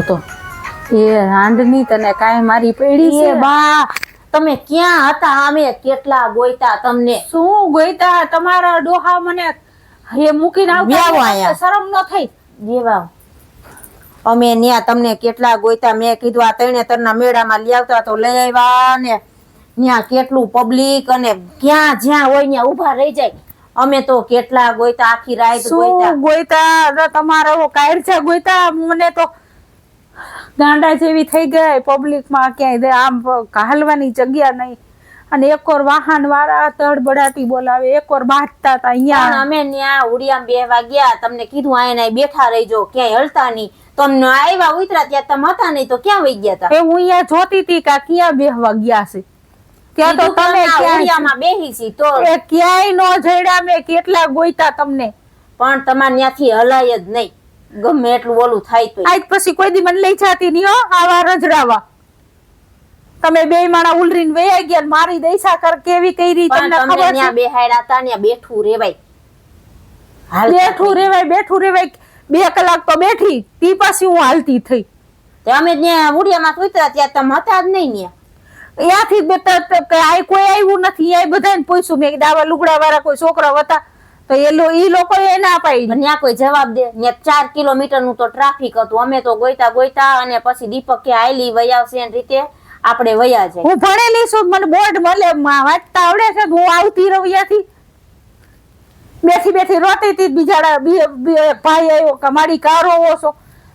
તો એ રાંડની તને કાંઈ મારી પડી છે બા તમે ક્યાં હતા? અમે કેટલા ગોઈતા તમને. શું ગોઈતા? તમારા ડોહા મને એ મૂકીને આવતા શરમ ન થઈ? દેવા અમે ન્યા તમને કેટલા ગોઈતા. મેં કીધું આ તરણેતરના મેળામાં લઈ આવતા તો લઈ આવ્યા ને ન્યા કેટલું પબ્લિક અને ક્યાં જ્યાં હોય ત્યાં ઊભા રહી જાય. અમે તો કેટલા ગોઈતા, આખી રાત ગોઈતા. શું ગોઈતા? તમારો કાયરછા ગોઈતા. મને તો ગાંડા જેવી થઈ ગઈ પબ્લિકમાં, ક્યાંય આમ હાલવાની જગ્યા નહીં. અને એકવાર વાહન વાળા તડબડાટી બોલાવે, એકવાર બાંધતા હતા અહીંયા. અમે ત્યાં ઉડિયામાં બેહવા ગયા, તમને કીધું આયા બેઠા રહીજો, ક્યાંય હલતા નહીં. તમને આવ્યા ઉતરા ત્યાં તમે હતા નહીં તો ક્યાં વહી ગયા હતા? એ હું અહીંયા જોતી હતી કે ક્યાં બેહવા ગયા છે. ત્યાં તો તમે ઉડિયામાં બેહી છી તો એ ક્યાંય નો જડ્યા. મેં કેટલા ગોઈતા તમને, પણ તમારે ત્યાંથી હલાય જ નહીં, ગમે એટલું ઓલું થાય તો. આજ પછી કોઈ દી મને લઈ જાતી નહીં હો આવા રજડાવા. તમે બે માણા ઉલરીને વયા ગયા, મારી દૈસા કર કેવી કરી તમને ખબર છે? ત્યાં બેહાડ્યા હતા ત્યાં બેઠું રેવાય, બેઠું રેવાય, બેઠું રેવાય. 2 કલાક તો બેઠી, તી પછી હું હાલતી થઈ. અમે ત્યાં ઉડિયામાં ઉતરા ત્યાં તમે હતા જ નહીં ત્યાંથી કોઈ આવ્યું નથી. એ બધાને પૂછ્યું મેં, દાવા લુગડા વાળા કોઈ છોકરા હતા તો એ લોકો એ ના પાડી. ત્યાં કોઈ જવાબ દે. ત્યાં 4 કિલોમીટર નું તો ટ્રાફિક હતું. અમે તો ગોઈતા ગોઈતા અને પછી દીપક કે આયલી વયાવશે એની રીતે આપણે વયા જાય. હું ભણેલી છું, મને બોર્ડ મળે, વાંચતા આવડે છે. હું આવતી રવિયાથી બેઠી બેઠી રોતી હતી. બીજા ભાઈ આવ્યો કે મારી કારો ઓછો.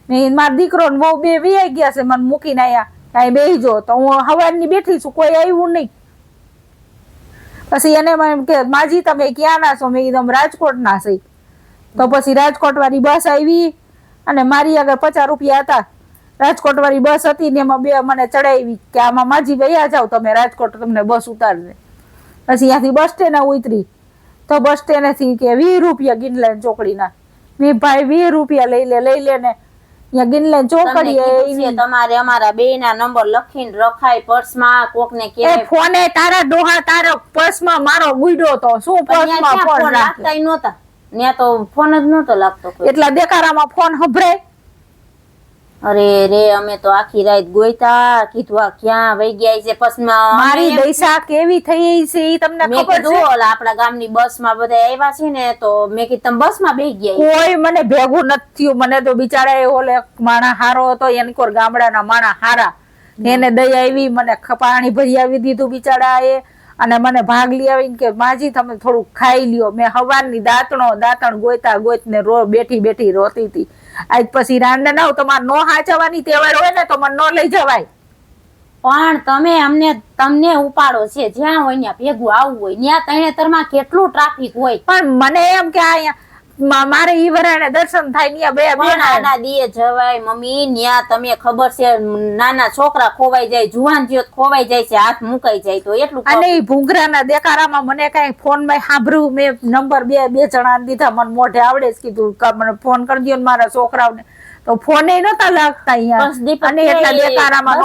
મેં મારો દીકરો ને બહુ બે વી ગયા છે, મને મૂકીને આયા કઈ બેહી જો. તો હું હવારની બેઠી છું, કોઈ આવ્યું નહીં. પછી એને એમ કે માજી તમે ક્યાં ના છો? મેં કીધું રાજકોટ ના છે. તો પછી રાજકોટ વાળી બસ આવી અને મારી આગળ 50 રૂપિયા હતા. રાજકોટ વાળી બસ હતી ને એમાં બે મને ચડાવી કે આમાં માજી વયા જાવ તમે રાજકોટ, તમને બસ ઉતારશે. પછી ત્યાંથી બસ સ્ટેન્ડ ઉતરી તો બસ સ્ટેન્ડ થી કે 20 રૂપિયા ગિનલાઈન ચોકડીના. મેં ભાઈ 20 રૂપિયા લઈ લે ને ત્યાં ગિનલાઈન ચોકડી. તમારે અમારા બે ના નંબર લખીને રખાય પર્સમાં. કોક ને કે ફોને તારા ડોહા તારા પર્સમાં મારો ગુડ્યો તો શું પર્સમાં ફોન લાગતા નહોતા. ત્યાં તો ફોન જ નહોતો લાગતો. એટલા દેકારામાં ફોન હભરાય. અરે રે અમે તો આખી રાત ગોઈતા. કીધું આ ક્યાં વહી ગયા છે? પસમાં મારી દૈસા કેવી થઈ છે ઈ તમને ખબર છે? આપણા ગામની બસમાં બધા આવ્યા છે ને તો મેં કીધું તમે બસમાં બેસી ગયા. કોઈ મને ભેગું નથી થયું. મને તો બિચારા ઓલે માણા હારો હતો, એની કોર ગામડાના માણા હારા, એને દયા આવી, મને પાણી ભરી આવી દીધું બિચારા એ. અને મને ભાગ લઈ આવીને કે માજી તમે થોડું ખાઈ લ્યો. મેં હવારની દાંતણ ગોઈતા ગોઈતને બેઠી બેઠી રોતી હતી. આજ પછી રાંડા ના તમારે નો હાચવાની તહેવાર હોય ને તો મને નો લઈ જવાય. પણ તમે તમને ઉપાડો છે, જ્યાં હોય ત્યાં ભેગું આવવું હોય. ત્યાં તરણેતરમાં કેટલું ટ્રાફિક હોય. પણ મને એમ કે અહીંયા મારે ઈ વરાણે દર્શન થાય બે નાના દીએ જવાય મમ્મી. ન્યા તમે ખબર છે નાના છોકરા ખોવાઈ જાય, જુવાન જીવત ખોવાઈ જાય છે, હાથ મુકાઈ જાય તો એટલું. અને ઈ ભૂંગરાના દેકારામાં મને કઈ ફોન માં સાંભળ્યું. મેં નંબર બે જણા દીધા, મને મોઢે આવડે જ. કીધું મને ફોન કરી દો ને મારા છોકરાઓને. તો ફોને નતા લાગતા અહીંયા. અને એટલા દેકારામાં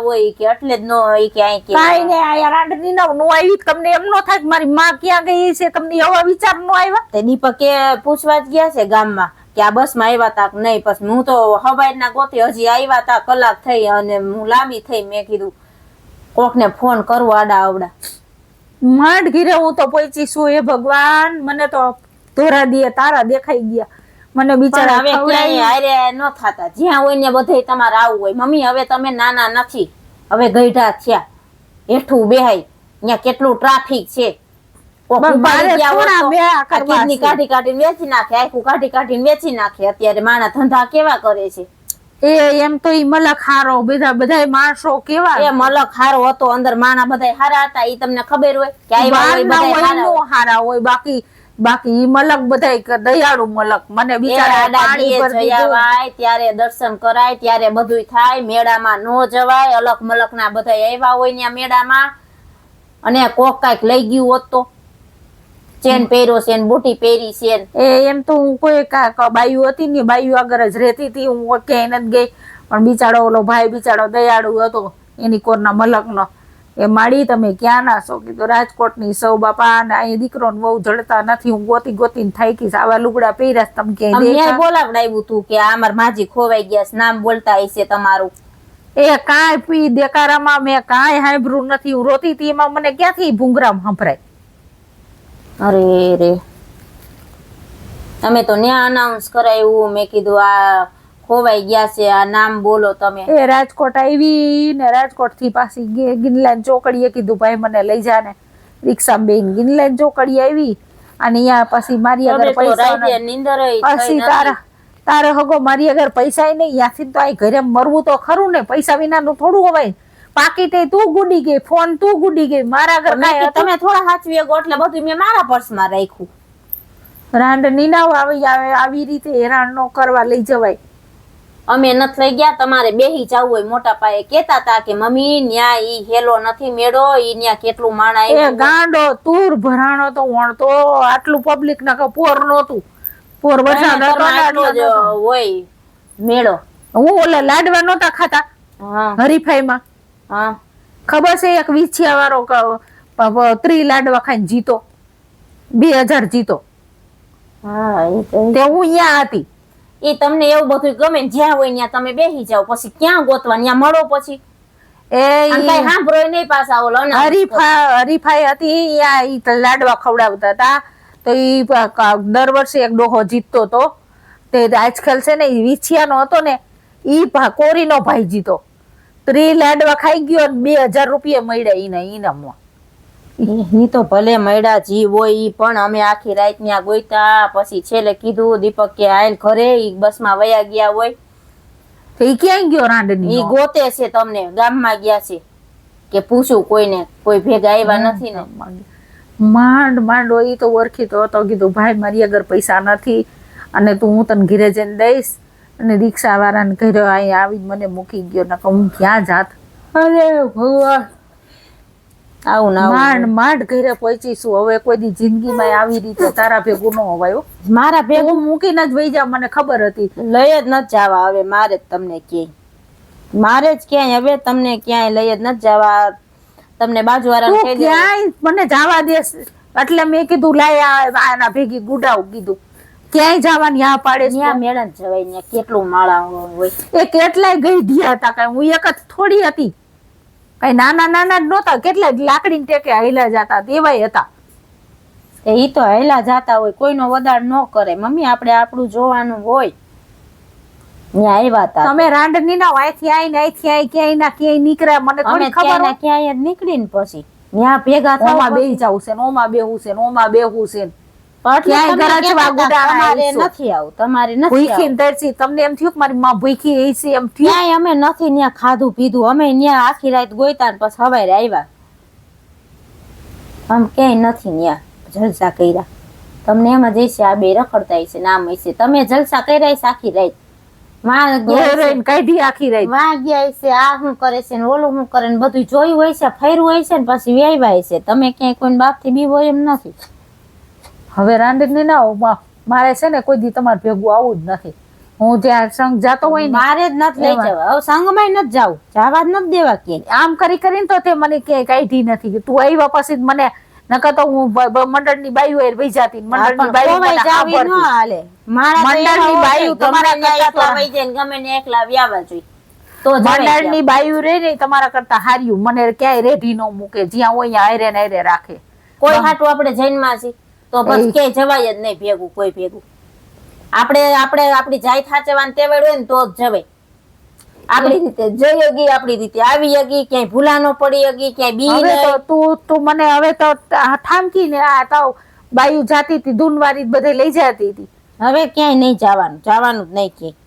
હોય કે એટલે જ નો હોય કે અહીં કાઈ ને આયા રાંડની નો આવી. તમને એમ નો થાય કે મારી માં ક્યાં ગઈ છે? તમને એવા વિચાર નો આવ્યા? તે દીપકે પૂછવા જ ગયા છે ગામમાં કે આ બસ માં આવ્યા તા નહીં. પછી હું તો હવાઈના ગોતી હજી આવ્યા તા, કલાક થઈ અને હું લાંબી થઈ. મેં કીધું કોક ને ફોન કરવો આડા આવડા. માંડ ઘીરે હું તો પહોંચી છું. એ ભગવાન, મને તો ધોરા દીએ તારા દેખાઈ ગયા. મને બિચારા હવે હારે ન થાતા. જ્યાં હોય ને બધે તમારે આવું હોય. મમ્મી હવે તમે નાના નથી, હવે ગઈઢા થયા. હેઠું બેહાય ત્યાં કેટલું ટ્રાફિક છે. કાઢી કાઢીને વેચી નાખે, આખું કાઢી કાઢીને વેચી નાખે. અત્યારે માણા ધંધા કેવા કરે છે. એમ તો ઈ મલક હારો, બધા માણસો કેવા. એ મલક હારો હતો, અંદર માણા બધા હારા હતા. ઈ તમને ખબર હોય કે હારા હોય. બાકી ઈ મલક બધા દયાળુ મલક. મને બિચારા ત્યારે દર્શન કરાય, ત્યારે બધું થાય. મેળામાં નો જવાય. અલગ મલક ના બધા આવ્યા હોય ત્યાં મેળામાં. અને કોક કઈક લઈ ગયું હોત તો ચેન પહેર્યો છે, બુટી પહેરી છે. એમ તો હું કોઈ બાયુ હતી ને, બાયુ આગળ જ રહેતી હતી. હું ક્યાંય નથી ગઈ. પણ બિચારો ઓલો ભાઈ બિચારો દયાળુ હતો એની કોરના મલક નો. એ માડી તમે ક્યાં ના છો કીધું રાજકોટની સૌ બાપા ને અહીં દીકરો ને બહુ જડતા નથી હું ગોતી ગોતીને થાકી આવા લુગડા પહેર્યા તમે ક્યાંય અમને દેખા બોલાવડાવ્યું તું કે આ માર માજી ખોવાઈ ગયા છે, નામ બોલતા હશે તમારું. એ કાંઈ પી દેકારામાં મેં કાંઈ સાંભળ્યું નથી હું રોતી હતી એમાં મને ક્યાંથી ભૂંગરામ સંભળાય. અરે રે તમે તો ન્યા અનાઉન્સ કરાયું, મેં કીધું આ ખોવાઈ ગયા છે, આ નામ બોલો તમે. એ રાજકોટ આવી ને રાજકોટ થી પાછી ગિનલાન ચોકડીએ કીધું ભાઈ મને લઈ જા ને રિક્ષા બેન ગિનલાન ચોકડી આવી અને અહીંયા પછી મારી આગળ પૈસા નીંદર પછી તારે હગો મારી આગળ પૈસા નહીં ત્યાંથી તો આ ઘરે મરવું તો ખરું ને પૈસા વિનાનું થોડું હોવાય. પાકીટે તું ગુડી ગઈ, ફોન તું ગુડી ગઈ, મારા આગળ કાંઈ હતું? તમે થોડા હાચવી ગયો એટલે બધું મેં મારા પર્સમાં રાખ્યું. રાંડ નીનાવ આવી રીતે હેરાન ન કરવા લઈ જવાય. અમે નથી લઈ ગયા, તમારે બેહી જવું હોય. મોટા પાયે કેતા તા કે મમ્મી ન્યા ઈ હેલો નથી મેળો, ઈ ન્યા કેટલું માણા એ ગાંડો તુર ભરાણો તો વણતો આટલું પબ્લિક ના પોર નહોતું. પોર વરસાદ હોય મેળો. હું ઓલા લાડવા નહોતા ખાતા હરીફાઈમાં, હા ખબર છે એક વિછિયા વાળો 3 લાડવા ખાઈને જીતો 2000 જીતો. હા તે હું અહીંયા હતી. એ તમને એવું બધું ગમે ને જ્યાં હોય ત્યાં તમે બેસી જાવ, પછી ક્યાં ગોતવા ત્યાં મળો. પછી એ કઈ સાંભળો નહીં પાછા ઓલો હરીફાઈ હતી ઈ લાડવા ખવડાવતા હતા તો ઈ દર વર્ષે એક ડોહો જીતતો હતો. તે આજકાલ છે ને વિછિયાનો હતો ને ઈ કોરીનો ભાઈ જીતો 3 લાડવા ખાઈ ગયો ને 2000 રૂપિયા મળ્યા ઈને ઈનામમાં. ઈ તો ભલે મળ્યા જીવ હોય ઈ, પણ અમે આખી રાત ત્યાં ગોઈતા. પછી છેલ્લે કીધું દીપક કે હાલ ઘરે, ઈ બસમાં વયા ગયા હોય. તો ઈ ક્યાં ગયો રાંડની? ઈ ગોતે છે તમને, ગામમાં ગયા છે કે પૂછું કોઈને, કોઈ ભેગા આવ્યા નથી ને. માંડ માંડો ઈ તો ઓળખીતો હતો. કીધું ભાઈ મારી આગળ પૈસા નથી અને તું હું તને ઘરે જઈને દઈશ અને રિક્ષા વાળાને ઘરે અહીંયા આવી મને મૂકી ગયો ને હું ક્યાં જાત. અરે ભગવાન આવું ના માંડ માંડ ઘરે પહોંચીશું. હવે કોઈ દી જિંદગીમાં આવી રીતે તારા ભેગું ન હોવાયો. મારા ભેગું મૂકીને જ વહી જા, મને ખબર હતી. લઈ જ નથી જવા હવે મારે જ તમને ક્યાંય, મારે જ ક્યાંય હવે તમને ક્યાંય લઈ જ નથી જવા. તમને બાજુવાળાને કહી દે ક્યાંય મને જવા દેસ એટલે મેં કીધું લાય આના ભેગી ગુડાવ કીધું ક્યાંય જવાની આ પાડે. ત્યાં મેળા જવાય, ત્યાં કેટલું માળા હોય. એ કેટલાય ગઈ ધ્યા હતા, કઈ હું એક જ થોડી હતી, કઈ નાના નાના જ નહોતા, કેટલા લાકડી ટેકે હાઈલા જતા તેવાય હતા. ઈ તો હાઈલા જાતા હોય, કોઈનો વદાડ ન કરે. મમ્મી આપણે આપણું જોવાનું હોય. ત્યાં આવ્યા હતા તમે રાંડની ના અહીંથી આવીને અહીંથી આવી ક્યાંય ના ક્યાંય નીકળ્યા મને થોડી ખબર હોય. ક્યાંય જ નીકળીને પછી ત્યાં ભેગા ઓમાં બેહી જાવું છે ને ઓમાં બેહવું છે ને ઓમાં બેહવું છે. નથી આવું, તમારે નથી તમને એમ થયું કે મારી માં ભૂખી છે એમ થયું? ક્યાંય અમે નથી ત્યાં ખાધું પીધું. અમે ત્યાં આખી રાત ગોઈતા ને પછી સવારે આવ્યા. આમ ક્યાંય નથી ત્યાં જલસા કર્યા. તમને એમ જ હશે આ બે રખડતા હશે, નામ હશે. તમે જલસા કર્યા હશે આખી રાત. કાઢી આખી રાત વાં ગયા હશે, આ શું કરે છે ને ઓલું શું કરે ને બધું જોયું હોય છે, ફર્યું હોય છે ને પછી વ્યાવ્યા હશે. તમે ક્યાંય કોઈ બાપ થી બીવો એમ નથી. હવે રાંડની ના મારે છે ને કોઈ દી તમારે ભેગું આવું જ નથી. હું જ્યાં સંઘ જાતો હોય મારે જ નથી લઈ જવા. હવે સંઘમાં નથી જાવું, જવા જ નથી દેવા ક્યાંય. આમ કરી કરીને તો તે મને ક્યાંય કાઢી નથી કે તું આવ્યા પછી મને નકર તો હું મંડળની બાયું એ વહી જાતી. મંડળની બાયું ગમે ને એકલા વ્યાવા જોઈએ તો મંડળની બાયું રે ને તમારા કરતા હાર્યું. મને ક્યાંય રેઢી ન મૂકે, જ્યાં હોય હારે ને હારે રાખે. કોઈ હાટું આપણે જૈનમાં છીએ તો પછી ક્યાંય જવાય જ નહીં ભેગું, કોઈ ભેગું. આપણે આપણી જાય થાચવાની ટેવાડ હોય ને તો જ જવાય. આપડી રીતે જઈ હગી, આપડી રીતે આવી હગી, ક્યાંય ભૂલા ન પડી હગી, ક્યાંય બી તું મને હવે તો ઠામકી ને આ તાવ બાયું જાતી હતી ધૂનવારી બધે લઈ જતી હતી. હવે ક્યાંય નહીં જવાનું, જવાનું જ નહીં ક્યાંય,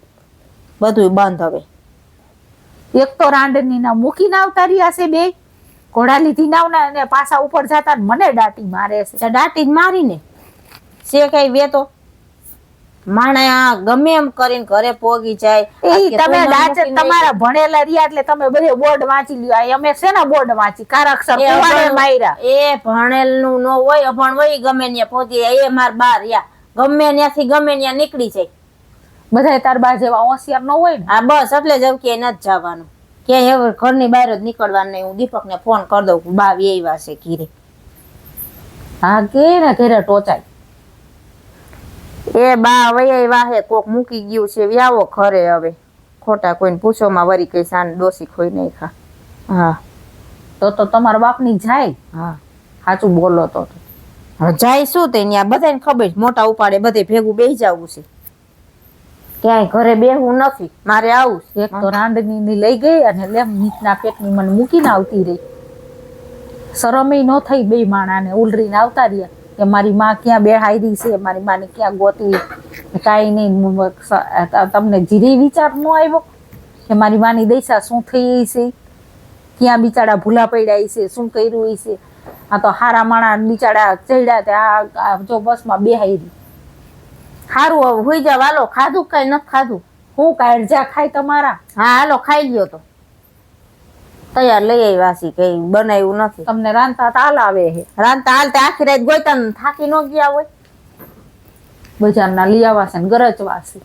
બધું બંધ. હવે એક તો રાંડની ના મૂકીને આવતા રહ્યા છે બે ઘોડા લીધી નાવના અને પાછા ઉપર જતા મને દાટી મારે છે. દાટી જ મારીને છે કઈ વેતો માણા ગમે એમ કરીને ઘરે પોગી જાય. તમે તમારા ભણેલા રહ્યા એટલે તમે બધે બોર્ડ વાંચી લ્યો. અમે શેના બોર્ડ વાંચી? કારક્ષર માર્યા. એ ભણેલ નું નો હોય, અભણ હોય, ગમે ત્યાં પહોંચી જાય. એ માર બાર યા ગમે ત્યાંથી ગમે ત્યાં નીકળી જાય. બધા તાર બા જેવા હોશિયાર ન હોય ને. હા બસ એટલે જ ક્યાંય નથી જવાનું, ક્યાંય હવે ઘરની બહાર જ નીકળવાનું નહીં. હું દીપકને ફોન કરી દઉં કે બા આવ્યા છે ઘીરે. હા કે ને ઘરે ટોચાય. એ બા વૈયા વાહે કોક મૂકી ગયું છે વ્યાવો ઘરે. હવે ખોટા કોઈને પૂછોમાં વરી કઈ સાન ડોસી ખોઈ નહીં ખા. હા તો તમારા બાપની જાય. હા સાચું બોલો તો. હવે જાય શું તે ત્યાં બધાને ખબર છે, મોટા ઉપાડે બધે ભેગું બેસી જવું છે. ક્યાંય ઘરે બેહવું નથી, મારે આવું છે. એક તો રાંડની ની લઈ ગઈ અને લેમ નીચના પેટની મને મૂકીને આવતી રહી. શરમે ન થઈ બે માણાને ઉલરીને આવતા રહ્યા કે મારી માં ક્યાં બેહાયરી છે, મારી માને ક્યાં ગોતી. કાંઈ નહીં. તમને જીરી વિચાર ન આવ્યો કે મારી માની દશા શું થઈ છે, ક્યાં બિચારા ભૂલા પડ્યા છે, શું કર્યું છે. આ તો હારા માણા બિચારા ચડ્યા ત્યાં જો બસમાં બેહાયરી. સારું હવે હોઈ જાવ. હાલો ખાધું કઈ નથી ખાધું? હું કાઢજા ખાય તમારા. હા હાલો ખાઈ લ્યો. તો તૈયાર લઈ આવ્યા છે, કઈ બનાવ્યું નથી. તમને રાંધતા તાલ આવે છે. રાંધતા હાલતા આખી રાત ગોઈતા ને થાકી ન ગયા હોય. બજારના લઈ આવવા છે ને ગરજવા છે.